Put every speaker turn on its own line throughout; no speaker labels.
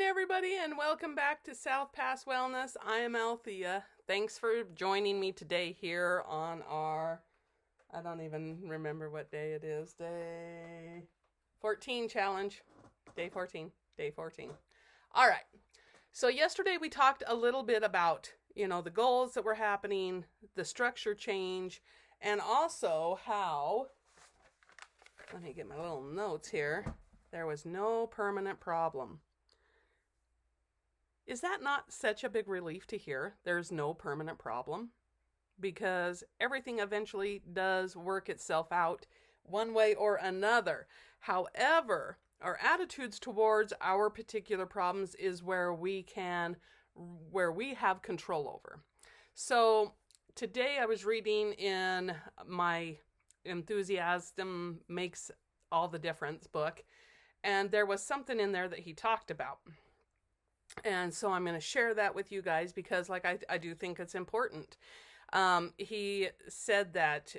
everybody, and welcome back to South Pass Wellness. I am Althea. Thanks for joining me today here on our, I don't even remember what day it is, day 14 challenge. Day 14. All right. So yesterday we talked a little bit about, the goals that were happening, the structure change, and also how, let me get my little notes here, there was no permanent problem. Is that not such a big relief to hear? There's no permanent problem, because everything eventually does work itself out one way or another. However, our attitudes towards our particular problems is where we have control over. So today I was reading in my Enthusiasm Makes All the Difference book, and there was something in there that he talked about. And so I'm going to share that with you guys because I do think it's important. He said that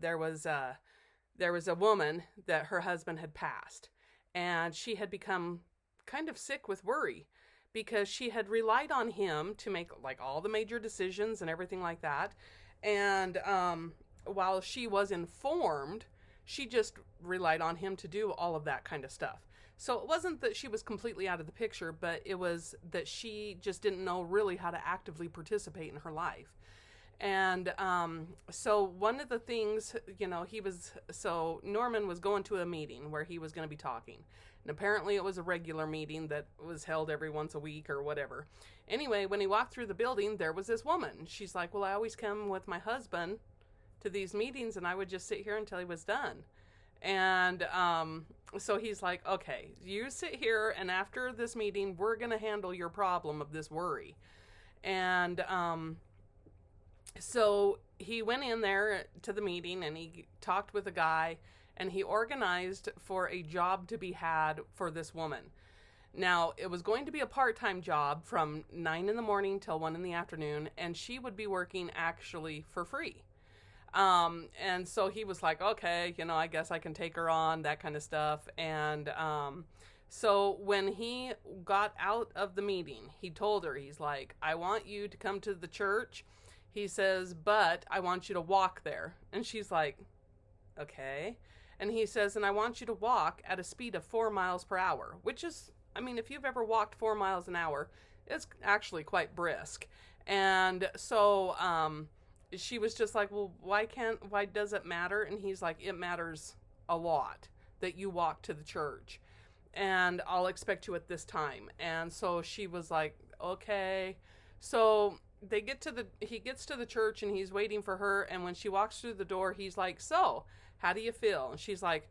there was a woman that her husband had passed, and she had become kind of sick with worry because she had relied on him to make all the major decisions and everything like that. And while she was informed, she just relied on him to do all of that kind of stuff. So it wasn't that she was completely out of the picture, but it was that she just didn't know really how to actively participate in her life. And so one of the things, Norman was going to a meeting where he was going to be talking. And apparently it was a regular meeting that was held every once a week or whatever. Anyway, when he walked through the building, there was this woman. She's like, well, I always come with my husband to these meetings, and I would just sit here until he was done. And so he's like, okay, you sit here, and after this meeting, we're going to handle your problem of this worry. And so he went in there to the meeting, and he talked with a guy, and he organized for a job to be had for this woman. Now, it was going to be a part-time job from 9 in the morning till 1 in the afternoon, and she would be working actually for free. And so he was like, okay, I guess I can take her on, that kind of stuff. And so when he got out of the meeting, he told her, he's like, I want you to come to the church. He says, but I want you to walk there. And she's like, okay. And he says, and I want you to walk at a speed of 4 miles per hour, which is, if you've ever walked 4 miles an hour, it's actually quite brisk. And so, she was just like, well, why does it matter? And he's like, it matters a lot that you walk to the church, and I'll expect you at this time. And so she was like, okay. So he gets to the church, and he's waiting for her. And when she walks through the door, he's like, so how do you feel? And she's like,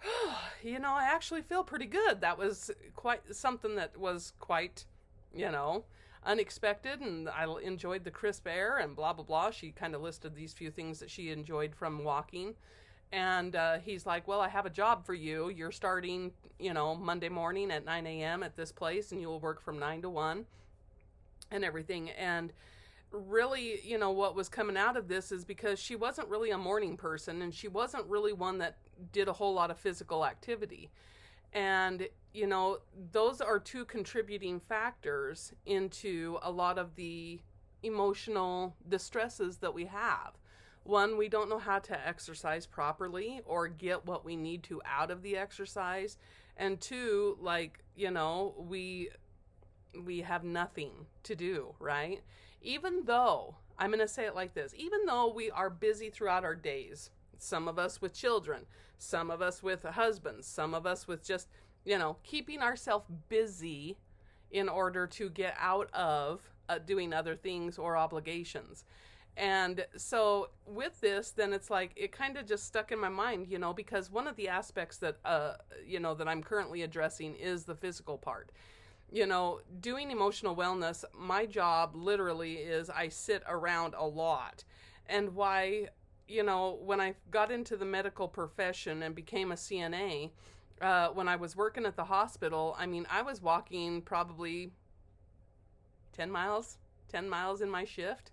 I actually feel pretty good. That was quite something that was quite, unexpected, and I enjoyed the crisp air and blah blah blah. She kind of listed these few things that she enjoyed from walking. And he's like, well, I have a job for you. You're starting Monday morning at 9 a.m. at this place, and you'll work from 9 to 1 and everything. And really, what was coming out of this is because she wasn't really a morning person, and she wasn't really one that did a whole lot of physical activity. And, those are two contributing factors into a lot of the emotional distresses that we have. One, we don't know how to exercise properly or get what we need to out of the exercise. And two, we have nothing to do, right? Even though, I'm going to say it like this, even though we are busy throughout our days, some of us with children, some of us with husbands, some of us with just, keeping ourselves busy in order to get out of doing other things or obligations. And so with this, then it's like, it kind of just stuck in my mind, because one of the aspects that, that I'm currently addressing is the physical part. Doing emotional wellness, my job literally is I sit around a lot. And why, when I got into the medical profession and became a CNA, when I was working at the hospital, I was walking probably 10 miles in my shift,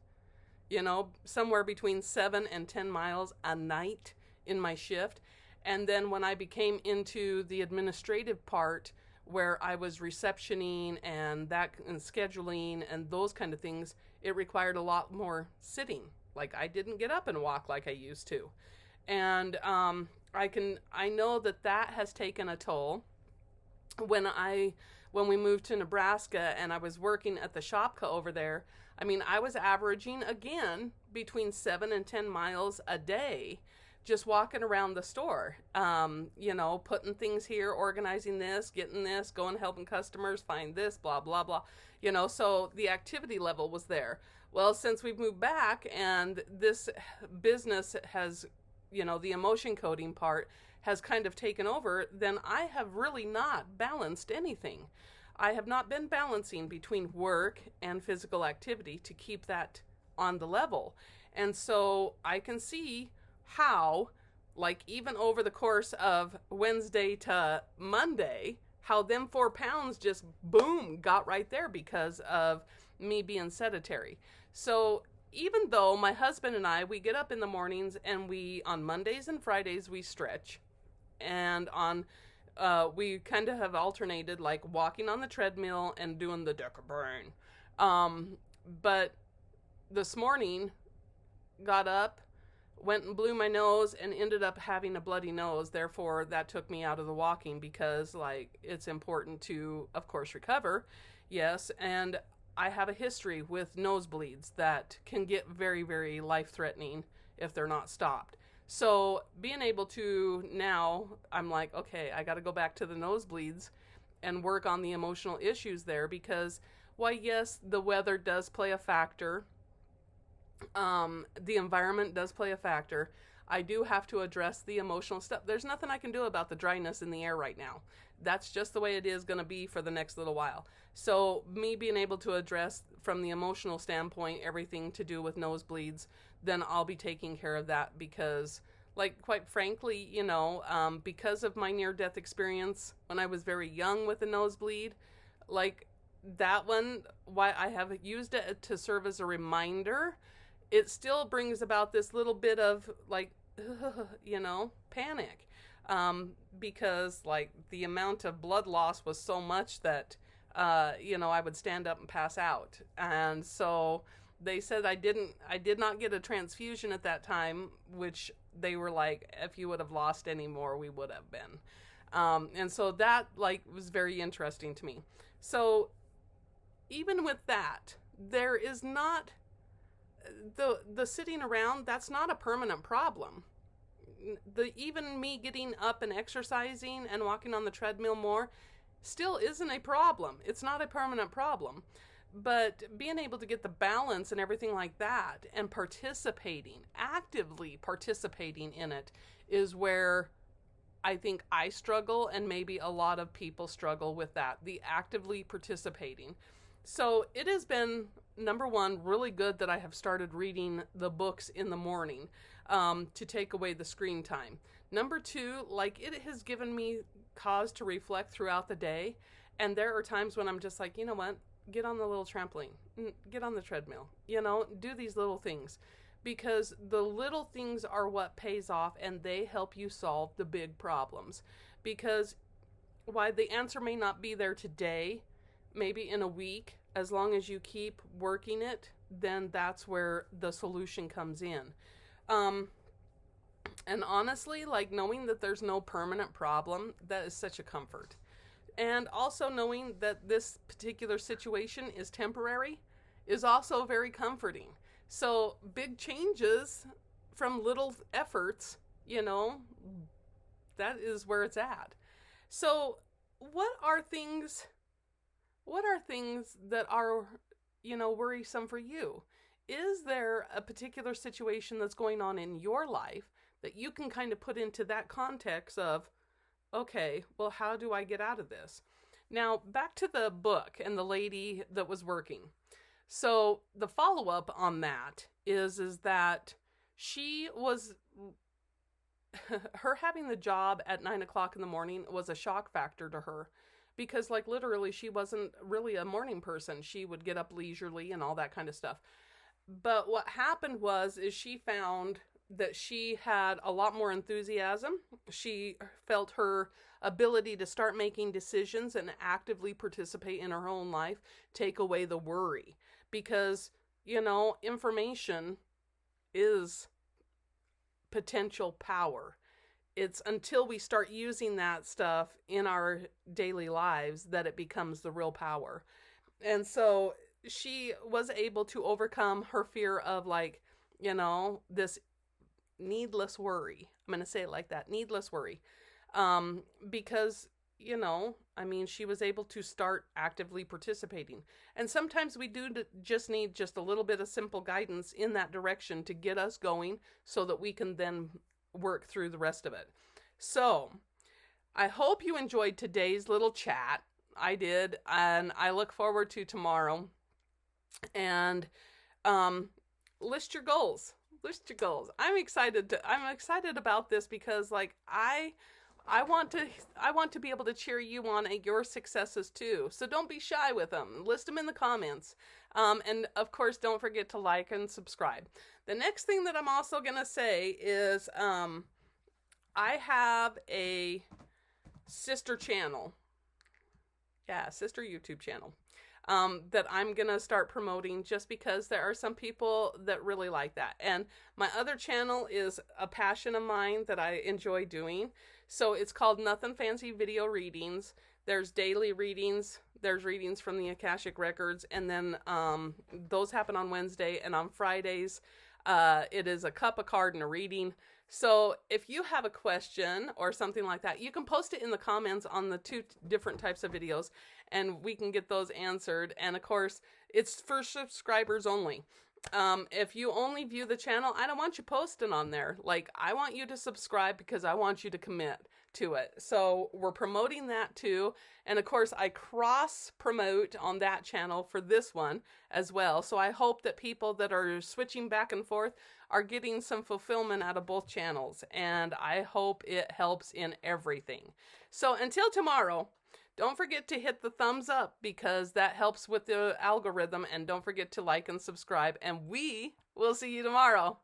somewhere between 7 and 10 miles a night in my shift. And then when I became into the administrative part, where I was receptioning and scheduling and those kind of things, it required a lot more sitting. Like I didn't get up and walk like I used to. And I know that has taken a toll. When we moved to Nebraska and I was working at the Shopka over there, I mean, I was averaging again between 7 and 10 miles a day just walking around the store, putting things here, organizing this, getting this, going helping customers find this, blah, blah, blah. So the activity level was there. Well, since we've moved back and this business has, the emotion coding part has kind of taken over, then I have really not balanced anything. I have not been balancing between work and physical activity to keep that on the level. And so I can see how, like even over the course of Wednesday to Monday, how them 4 pounds just boom got right there because of me being sedentary. So even though my husband and we get up in the mornings and on Mondays and Fridays we stretch, and we kind of have alternated like walking on the treadmill and doing the Decker Brain. But this morning got up, went and blew my nose and ended up having a bloody nose. Therefore, that took me out of the walking because like it's important to, of course, recover. Yes. And I have a history with nosebleeds that can get very, very life-threatening if they're not stopped. So being able to now, I'm like, okay, I got to go back to the nosebleeds and work on the emotional issues there because, why, yes, the weather does play a factor. The environment does play a factor. I do have to address the emotional stuff. There's nothing I can do about the dryness in the air right now. That's just the way it is going to be for the next little while. So me being able to address from the emotional standpoint everything to do with nosebleeds, then I'll be taking care of that because, like, quite frankly, because of my near-death experience when I was very young with a nosebleed, like that one, why I have used it to serve as a reminder, it still brings about this little bit of like, panic. Because like the amount of blood loss was so much that, I would stand up and pass out. And so they said I did not get a transfusion at that time, which they were like, if you would have lost any more, we would have been. And so that like was very interesting to me. So even with that, there is not the sitting around, that's not a permanent problem. Even me getting up and exercising and walking on the treadmill more still isn't a problem. It's not a permanent problem. But being able to get the balance and everything like that and actively participating in it is where I think I struggle, and maybe a lot of people struggle with that, the actively participating. So it has been, number one, really good that I have started reading the books in the morning to take away the screen time. Number two, like it has given me cause to reflect throughout the day. And there are times when I'm just like, you know what? Get on the little trampoline, get on the treadmill, do these little things. Because the little things are what pays off, and they help you solve the big problems. Because while the answer may not be there today, maybe in a week, as long as you keep working it, then that's where the solution comes in. And honestly, like knowing that there's no permanent problem, that is such a comfort. And also knowing that this particular situation is temporary is also very comforting. So big changes from little efforts, that is where it's at. So what are things that are, worrisome for you? Is there a particular situation that's going on in your life that you can kind of put into that context of, okay, well, how do I get out of this? Now, back to the book and the lady that was working. So the follow-up on that is that she was, her having the job at 9:00 in the morning was a shock factor to her, because like literally she wasn't really a morning person. She would get up leisurely and all that kind of stuff. But what happened is she found that she had a lot more enthusiasm. She felt her ability to start making decisions and actively participate in her own life take away the worry. Because, information is potential power. It's until we start using that stuff in our daily lives that it becomes the real power. And so she was able to overcome her fear of this needless worry. I'm going to say it like that, needless worry. Because, she was able to start actively participating. And sometimes we do just need just a little bit of simple guidance in that direction to get us going so that we can then work through the rest of it. So I hope you enjoyed today's little chat. I did, and I look forward to tomorrow. And list your goals. List your goals. I'm excited about this because I want to be able to cheer you on at your successes too. So don't be shy with them. List them in the comments. And of course, don't forget to like and subscribe. The next thing that I'm also going to say is I have a sister channel. Yeah, sister YouTube channel. That I'm going to start promoting just because there are some people that really like that. And my other channel is a passion of mine that I enjoy doing. So it's called Nothing Fancy Video Readings. There's daily readings. There's readings from the Akashic Records. And then those happen on Wednesday. And on Fridays, it is a cup, a card, and a reading. So if you have a question or something like that, you can post it in the comments on the two different types of videos, and we can get those answered. And of course, it's for subscribers only. If you only view the channel, I don't want you posting on there. I want you to subscribe because I want you to commit to it. So we're promoting that too. And of course, I cross promote on that channel for this one as well. So I hope that people that are switching back and forth are getting some fulfillment out of both channels. And I hope it helps in everything. So until tomorrow, don't forget to hit the thumbs up because that helps with the algorithm. And don't forget to like and subscribe. And we will see you tomorrow.